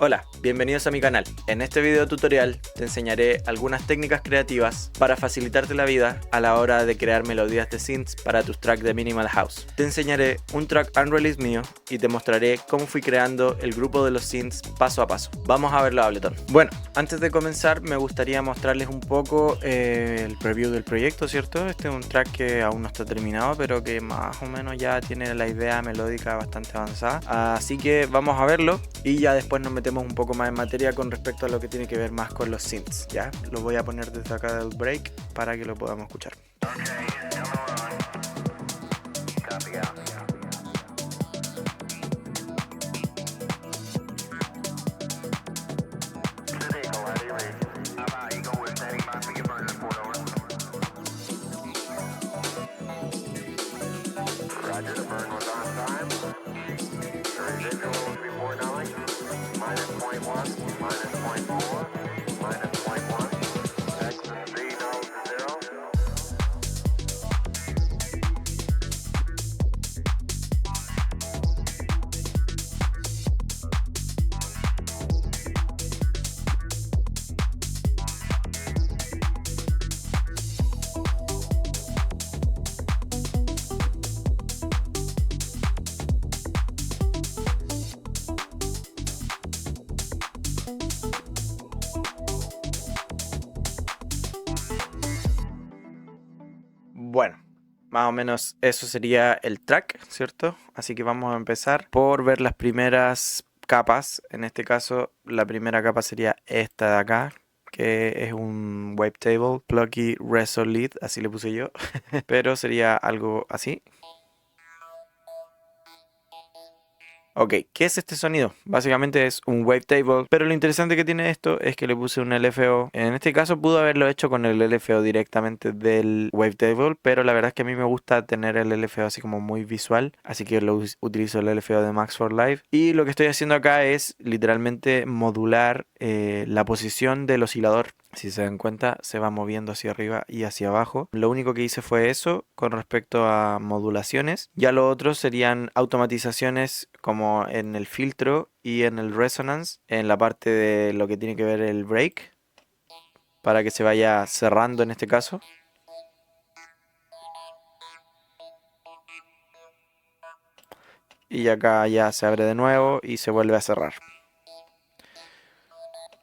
Hola, bienvenidos a mi canal. En este video tutorial te enseñaré algunas técnicas creativas para facilitarte la vida a la hora de crear melodías de synths para tus tracks de Minimal House. Te enseñaré un track unreleased mío y te mostraré cómo fui creando el grupo de los synths paso a paso. Vamos a verlo, Ableton. Bueno, antes de comenzar me gustaría mostrarles un poco el preview del proyecto, ¿cierto? Este es un track que aún no está terminado, pero que más o menos ya tiene la idea melódica bastante avanzada. Así que vamos a verlo y ya después nos metemos un poco más en materia con respecto a lo que tiene que ver más con los synths. Ya lo voy a poner desde acá del break para que lo podamos escuchar. Bueno, más o menos eso sería el track, ¿cierto? Así que vamos a empezar por ver las primeras capas. En este caso, la primera capa sería esta de acá, que es un wavetable, Plucky Resolid, así le puse yo, pero sería algo así. Ok, ¿qué es este sonido? Básicamente es un wavetable, pero lo interesante que tiene esto es que le puse un LFO. En este caso pudo haberlo hecho con el LFO directamente del wavetable, pero la verdad es que a mí me gusta tener el LFO así como muy visual, así que utilizo el LFO de Max for Live. Y lo que estoy haciendo acá es literalmente modular la posición del oscilador. Si se dan cuenta, se va moviendo hacia arriba y hacia abajo. Lo único que hice fue eso con respecto a modulaciones. Ya lo otro serían automatizaciones como en el filtro y en el resonance, en la parte de lo que tiene que ver el break, para que se vaya cerrando en este caso. Y acá ya se abre de nuevo y se vuelve a cerrar.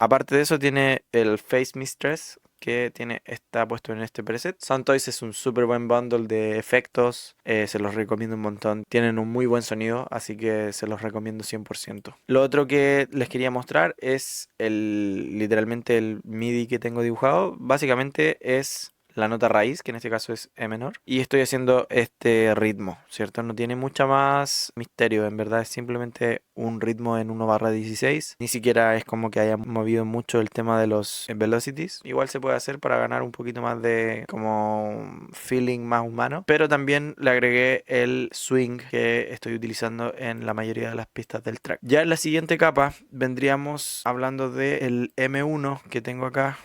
Aparte de eso tiene el Face Mistress, que está puesto en este preset. Soundtoys es un súper buen bundle de efectos, se los recomiendo un montón. Tienen un muy buen sonido, así que se los recomiendo 100%. Lo otro que les quería mostrar es literalmente el MIDI que tengo dibujado. Básicamente es la nota raíz, que en este caso es E menor, y estoy haciendo este ritmo, ¿cierto? No tiene mucha más misterio, en verdad es simplemente un ritmo en 1/16, ni siquiera es como que haya movido mucho el tema de los velocities. Igual se puede hacer para ganar un poquito más de como feeling más humano, pero también le agregué el swing que estoy utilizando en la mayoría de las pistas del track. Ya en la siguiente capa vendríamos hablando del M1 que tengo acá,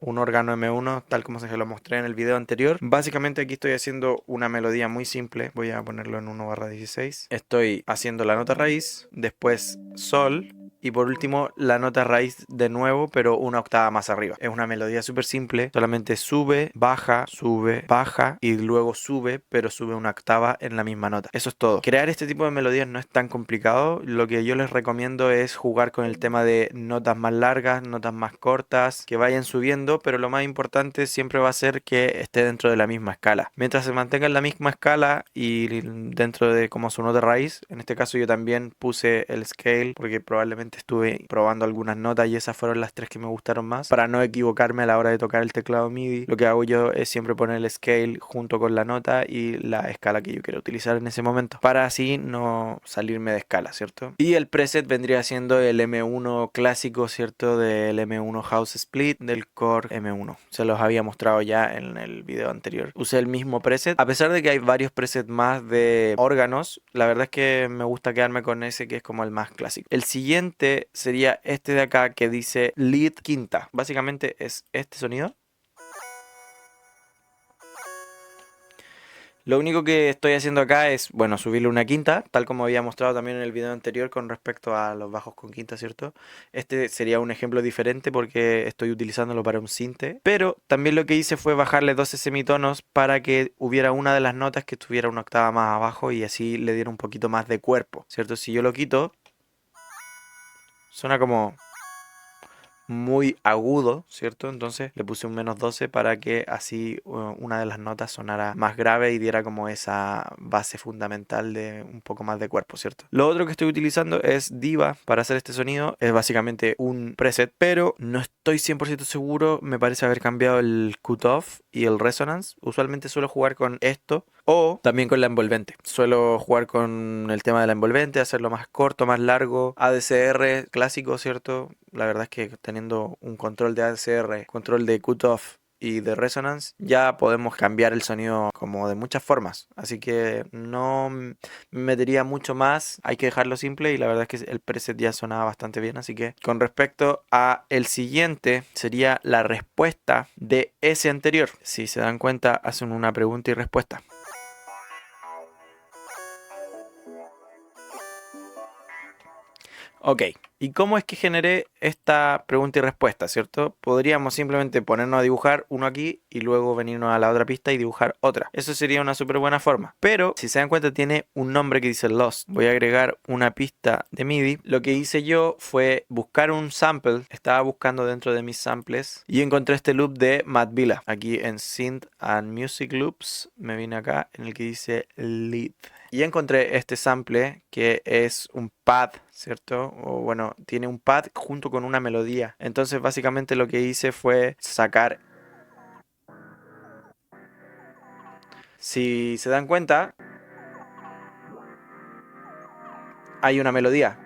un órgano M1 tal como se lo mostré en el video anterior. Básicamente aquí estoy haciendo una melodía muy simple. Voy a ponerlo en 1/16. Estoy haciendo la nota raíz, después sol y por último la nota raíz de nuevo, pero una octava más arriba. Es una melodía súper simple, solamente sube, baja y luego sube, pero sube una octava en la misma nota. Eso es todo. Crear este tipo de melodías no es tan complicado. Lo que yo les recomiendo es jugar con el tema de notas más largas, notas más cortas, que vayan subiendo, pero lo más importante siempre va a ser que esté dentro de la misma escala. Mientras se mantenga en la misma escala y dentro de como su nota raíz, en este caso yo también puse el scale porque probablemente estuve probando algunas notas y esas fueron las tres que me gustaron más. Para no equivocarme a la hora de tocar el teclado MIDI, lo que hago yo es siempre poner el scale junto con la nota y la escala que yo quiero utilizar en ese momento, para así no salirme de escala, ¿cierto? Y el preset vendría siendo el M1 clásico, ¿cierto? Del M1 House Split del Core M1. Se los había mostrado ya en el video anterior. Usé el mismo preset. A pesar de que hay varios presets más de órganos, la verdad es que me gusta quedarme con ese que es como el más clásico. El siguiente sería este de acá que dice lead quinta. Básicamente es este sonido. Lo único que estoy haciendo acá es, bueno, subirle una quinta, tal como había mostrado también en el video anterior con respecto a los bajos con quinta, ¿cierto? Este sería un ejemplo diferente porque estoy utilizándolo para un sinte, pero también lo que hice fue bajarle 12 semitonos para que hubiera una de las notas que estuviera una octava más abajo y así le diera un poquito más de cuerpo, ¿cierto? Si yo lo quito, suena como muy agudo, ¿cierto? Entonces le puse un -12 para que así una de las notas sonara más grave y diera como esa base fundamental de un poco más de cuerpo, ¿cierto? Lo otro que estoy utilizando es Diva para hacer este sonido. Es básicamente un preset, pero no estoy 100% seguro. Me parece haber cambiado el cutoff y el resonance. Usualmente suelo jugar con esto o también con la envolvente. Suelo jugar con el tema de la envolvente, hacerlo más corto, más largo. ADCR clásico, ¿cierto? La verdad es que teniendo un control de ADCR, control de cutoff y de resonance, ya podemos cambiar el sonido como de muchas formas. Así que no me metería mucho más. Hay que dejarlo simple y la verdad es que el preset ya sonaba bastante bien. Así que con respecto a el siguiente, sería la respuesta de ese anterior. Si se dan cuenta, hacen una pregunta y respuesta. Ok, ¿y cómo es que generé esta pregunta y respuesta, cierto? Podríamos simplemente ponernos a dibujar uno aquí y luego venirnos a la otra pista y dibujar otra. Eso sería una súper buena forma. Pero, si se dan cuenta, tiene un nombre que dice Lost. Voy a agregar una pista de MIDI. Lo que hice yo fue buscar un sample. Estaba buscando dentro de mis samples y encontré este loop de Matt Villa. Aquí en Synth and Music Loops me vine acá en el que dice Lead. Y encontré este sample que es un pad, ¿cierto? O bueno, tiene un pad junto con una melodía. Entonces básicamente lo que hice fue sacar... Si se dan cuenta, hay una melodía.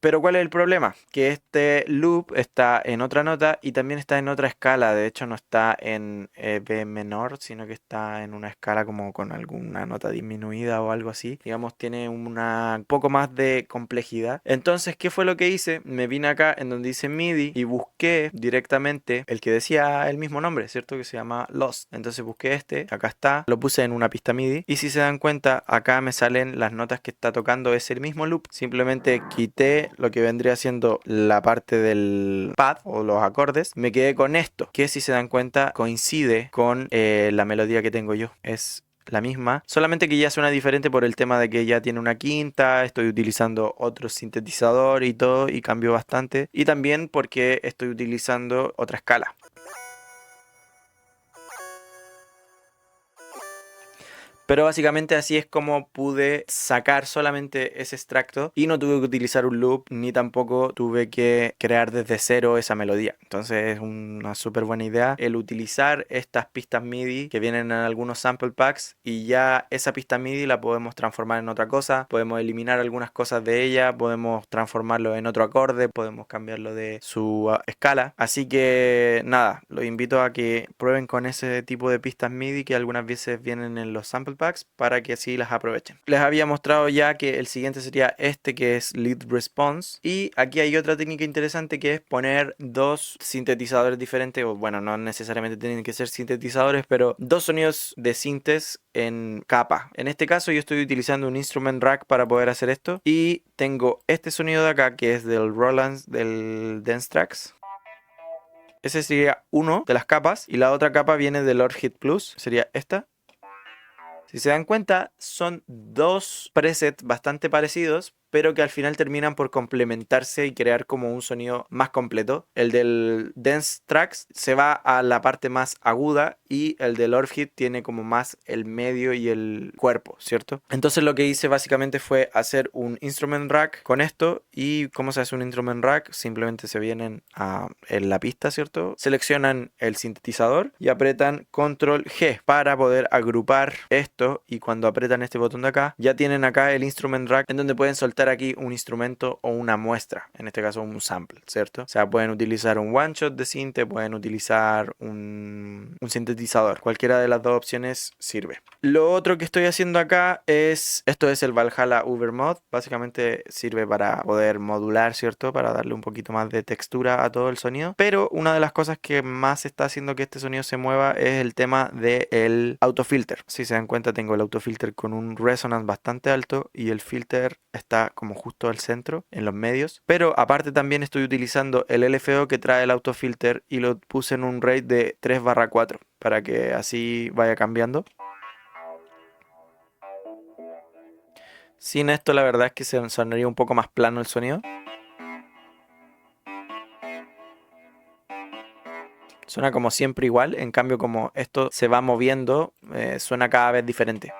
Pero ¿cuál es el problema? Que este loop está en otra nota y también está en otra escala. De hecho no está en B menor, sino que está en una escala como con alguna nota disminuida o algo así. Digamos, tiene un poco más de complejidad. Entonces, ¿qué fue lo que hice? Me vine acá en donde dice MIDI y busqué directamente el que decía el mismo nombre, ¿cierto? Que se llama Lost. Entonces busqué este, acá está, lo puse en una pista MIDI. Y si se dan cuenta, acá me salen las notas que está tocando ese mismo loop. Simplemente quité lo que vendría siendo la parte del pad o los acordes, me quedé con esto, que si se dan cuenta coincide con la melodía que tengo yo. Es la misma, solamente que ya suena diferente por el tema de que ya tiene una quinta, estoy utilizando otro sintetizador y todo, y cambió bastante. Y también porque estoy utilizando otra escala. Pero básicamente así es como pude sacar solamente ese extracto y no tuve que utilizar un loop ni tampoco tuve que crear desde cero esa melodía. Entonces es una súper buena idea el utilizar estas pistas MIDI que vienen en algunos sample packs y ya esa pista MIDI la podemos transformar en otra cosa, podemos eliminar algunas cosas de ella, podemos transformarlo en otro acorde, podemos cambiarlo de su escala. Así que nada, los invito a que prueben con ese tipo de pistas MIDI que algunas veces vienen en los sample packs para que así las aprovechen. Les había mostrado ya que el siguiente sería este, que es Lead Response, y aquí hay otra técnica interesante que es poner dos sintetizadores diferentes, o bueno, no necesariamente tienen que ser sintetizadores, pero dos sonidos de sintes en capa. En este caso yo estoy utilizando un instrument rack para poder hacer esto y tengo este sonido de acá que es del Roland del Dance Tracks. Ese sería uno de las capas y la otra capa viene del Lord Hit Plus, sería esta. Si se dan cuenta, son dos presets bastante parecidos, pero que al final terminan por complementarse y crear como un sonido más completo. El del Dance Tracks se va a la parte más aguda y el del Lord Hit tiene como más el medio y el cuerpo, ¿cierto? Entonces lo que hice básicamente fue hacer un instrument rack con esto. ¿Y cómo se hace un instrument rack? Simplemente se vienen en la pista, ¿cierto? Seleccionan el sintetizador y apretan Control G para poder agrupar esto, y cuando apretan este botón de acá ya tienen acá el instrument rack en donde pueden soltar soltar aquí un instrumento o una muestra, en este caso un sample, ¿cierto? O sea, pueden utilizar un one shot de sinte, pueden utilizar un sintetizador. Cualquiera de las dos opciones sirve. Lo otro que estoy haciendo acá es, esto es el Valhalla Ubermod, básicamente sirve para poder modular, ¿cierto? Para darle un poquito más de textura a todo el sonido, pero una de las cosas que más está haciendo que este sonido se mueva es el tema del autofilter. Si se dan cuenta, tengo el autofilter con un resonance bastante alto y el filter está como justo al centro, en los medios, pero aparte también estoy utilizando el LFO que trae el autofilter y lo puse en un rate de 3/4 para que así vaya cambiando. Sin esto la verdad es que se sonaría un poco más plano el sonido. Suena como siempre igual, en cambio como esto se va moviendo, suena cada vez diferente.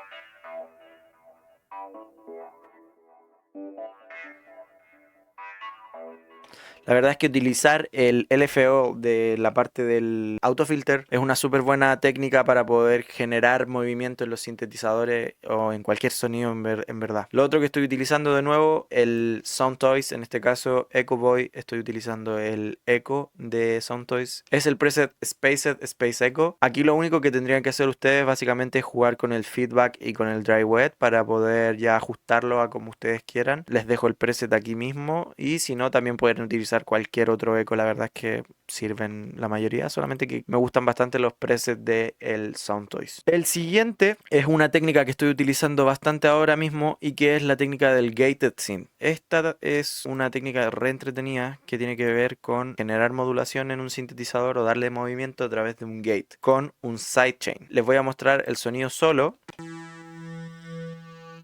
La verdad es que utilizar el LFO de la parte del autofilter es una súper buena técnica para poder generar movimiento en los sintetizadores o en cualquier sonido en verdad. Lo otro que estoy utilizando de nuevo, el Soundtoys, en este caso Echo Boy, estoy utilizando el Echo de Soundtoys. Es el preset Spaced Space Echo. Aquí lo único que tendrían que hacer ustedes básicamente es jugar con el feedback y con el dry wet para poder ya ajustarlo a como ustedes quieran. Les dejo el preset aquí mismo y si no también pueden utilizar cualquier otro eco, la verdad es que sirven la mayoría, solamente que me gustan bastante los presets de el Soundtoys. El siguiente es una técnica que estoy utilizando bastante ahora mismo y que es la técnica del gated synth. Esta es una técnica re entretenida que tiene que ver con generar modulación en un sintetizador o darle movimiento a través de un gate con un sidechain. Les voy a mostrar el sonido solo.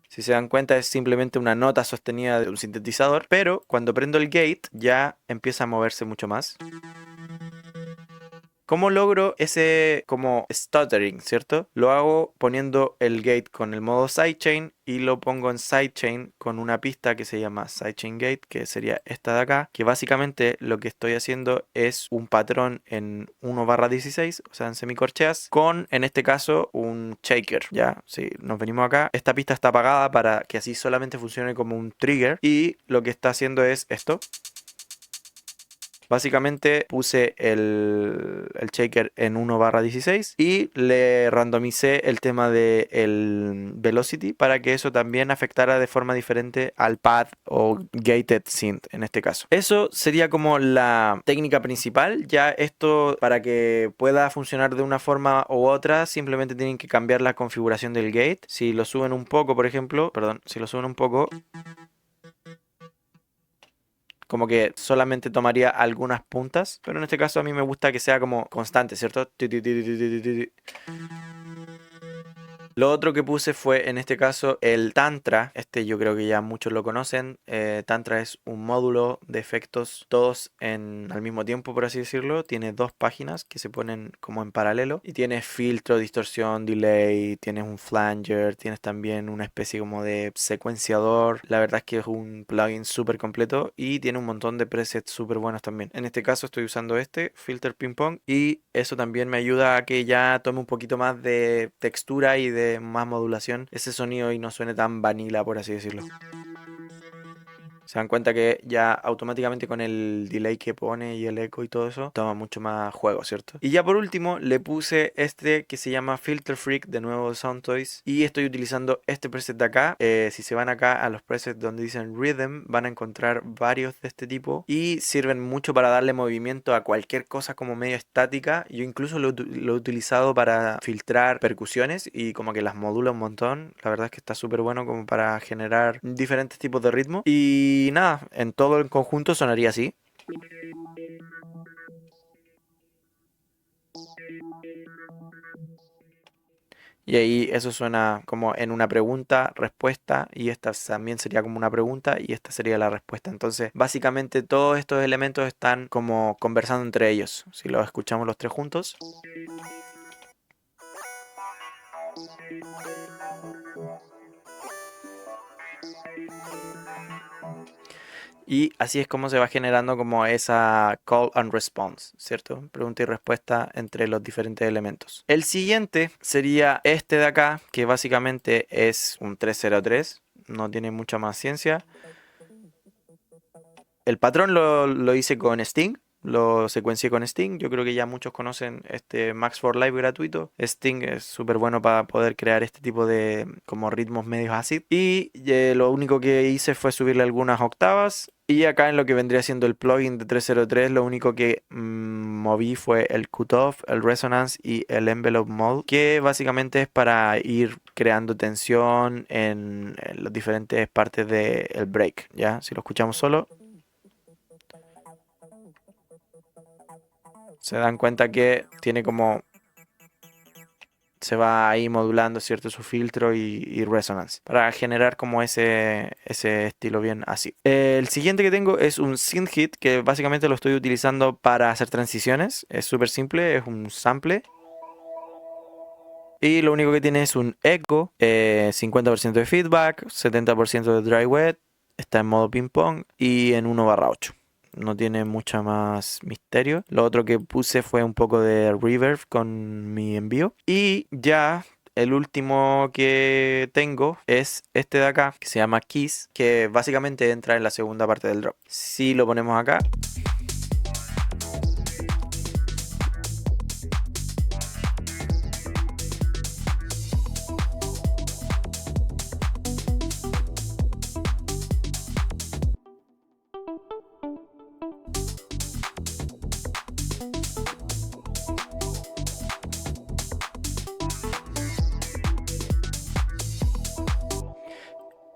Si se dan cuenta es simplemente una nota sostenida de un sintetizador, pero cuando prendo el gate ya empieza a moverse mucho más. ¿Cómo logro ese como stuttering, cierto? Lo hago poniendo el gate con el modo sidechain y lo pongo en sidechain con una pista que se llama sidechain gate, que sería esta de acá, que básicamente lo que estoy haciendo es un patrón en 1/16, o sea en semicorcheas, con en este caso un shaker, ¿ya? Si nos venimos acá, esta pista está apagada para que así solamente funcione como un trigger y lo que está haciendo es esto. Básicamente puse el shaker en 1/16 y le randomicé el tema del velocity para que eso también afectara de forma diferente al pad o gated synth en este caso. Eso sería como la técnica principal. Ya esto para que pueda funcionar de una forma u otra simplemente tienen que cambiar la configuración del gate. Si lo suben un poco, por ejemplo, si lo suben un poco, como que solamente tomaría algunas puntas, pero en este caso a mí me gusta que sea como constante, ¿cierto? Lo otro que puse fue en este caso el Tantra. Este yo creo que ya muchos lo conocen. Tantra es un módulo de efectos todos al mismo tiempo, por así decirlo. Tiene dos páginas que se ponen como en paralelo. Y tienes filtro, distorsión, delay, tienes un flanger, tienes también una especie como de secuenciador. La verdad es que es un plugin súper completo y tiene un montón de presets súper buenos también. En este caso estoy usando este, Filter Ping Pong, y eso también me ayuda a que ya tome un poquito más de textura y de más modulación ese sonido y no suene tan vanilla, por así decirlo. Se dan cuenta que ya automáticamente con el delay que pone y el eco y todo eso, toma mucho más juego, ¿cierto? Y ya por último le puse este que se llama Filter Freak, de nuevo de Soundtoys, y estoy utilizando este preset de acá. Si se van acá a los presets donde dicen Rhythm, van a encontrar varios de este tipo y sirven mucho para darle movimiento a cualquier cosa como medio estática. Yo incluso lo he utilizado para filtrar percusiones y como que las modula un montón. La verdad es que está súper bueno como para generar diferentes tipos de ritmo. Y nada, en todo el conjunto sonaría así. Y ahí eso suena como en una pregunta, respuesta, y esta también sería como una pregunta y esta sería la respuesta. Entonces, básicamente todos estos elementos están como conversando entre ellos. Si los escuchamos los tres juntos. Y así es como se va generando como esa call and response, ¿cierto? Pregunta y respuesta entre los diferentes elementos. El siguiente sería de acá, que básicamente es un 303, no tiene mucha más ciencia. El patrón lo hice con Sting. Lo secuencié con Sting. Yo creo que ya muchos conocen este Max for Live gratuito. Sting es súper bueno para poder crear este tipo de como ritmos medios acid. Y lo único que hice fue subirle algunas octavas. Y acá en lo que vendría siendo el plugin de 303, lo único que moví fue el cutoff, el resonance y el envelope mode, que básicamente es para ir creando tensión en las diferentes partes del break. ¿Ya? Si lo escuchamos solo, se dan cuenta que tiene como... se va ahí modulando, ¿cierto? Su filtro y resonance para generar como ese estilo bien así. El siguiente que tengo es un synth hit que básicamente lo estoy utilizando para hacer transiciones. Es súper simple, es un sample. Y lo único que tiene es un echo, 50% de feedback, 70% de dry wet, está en modo ping pong y en 1/8. No tiene mucha más misterio. Lo otro que puse fue un poco de reverb con mi envío. Y ya el último que tengo es este de acá, que se llama Kiss, que básicamente entra en la segunda parte del drop. Si lo ponemos acá,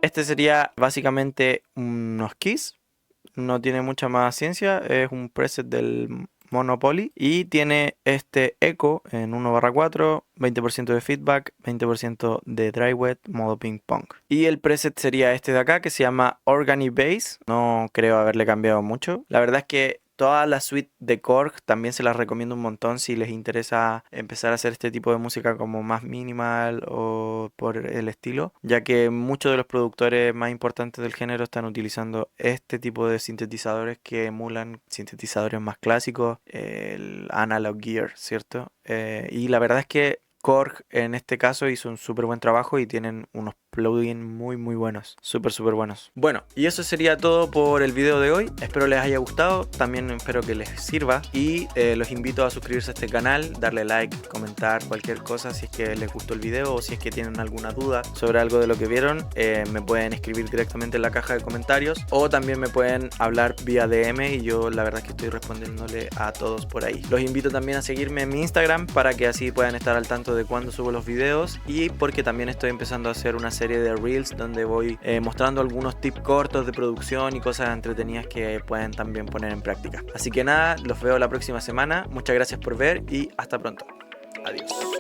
este sería básicamente unos keys. No tiene mucha más ciencia. Es un preset del Monopoly. Y tiene este echo en 1/4, 20% de feedback, 20% de dry wet, modo ping pong. Y el preset sería este de acá que se llama Organic Bass. No creo haberle cambiado mucho. La verdad es que toda la suite de Korg también se las recomiendo un montón si les interesa empezar a hacer este tipo de música como más minimal o por el estilo, ya que muchos de los productores más importantes del género están utilizando este tipo de sintetizadores que emulan sintetizadores más clásicos, el Analog Gear, ¿cierto? Y la verdad es que Korg en este caso hizo un súper buen trabajo y tienen unos plugins muy buenos, súper buenos. Bueno, y eso sería todo por el video de hoy. Espero les haya gustado, también espero que les sirva y los invito a suscribirse a este canal, darle like, comentar cualquier cosa si es que les gustó el video o si es que tienen alguna duda sobre algo de lo que vieron. Me pueden escribir directamente en la caja de comentarios o también me pueden hablar vía DM y yo la verdad es que estoy respondiéndole a todos por ahí. Los invito también a seguirme en mi Instagram para que así puedan estar al tanto de cuando subo los videos y porque también estoy empezando a hacer una serie de reels donde voy mostrando algunos tips cortos de producción y cosas entretenidas que pueden también poner en práctica. Así que nada, los veo la próxima semana. Muchas gracias por ver y hasta pronto. Adiós.